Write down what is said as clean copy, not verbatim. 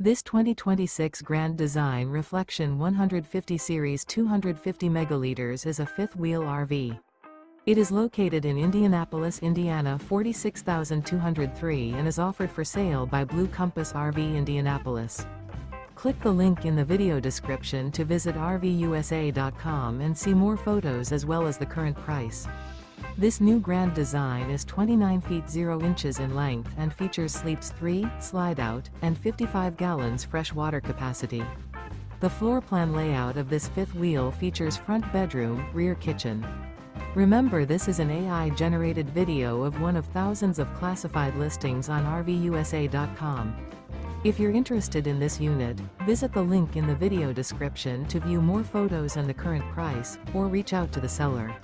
This 2026 Grand Design Reflection 150 Series 250 megaliters is a fifth-wheel RV. It is located in Indianapolis, Indiana 46203 and is offered for sale by Blue Compass RV Indianapolis. Click the link in the video description to visit RVUSA.com and see more photos as well as the current price. This new Grand Design is 29 feet 0 inches in length and features sleeps 3, Slideout, and 55 gallons fresh water capacity. The floor plan layout of this fifth wheel features front bedroom, rear kitchen. Remember, this is an AI-generated video of one of thousands of classified listings on RVUSA.com. If you're interested in this unit, visit the link in the video description to view more photos and the current price, or reach out to the seller.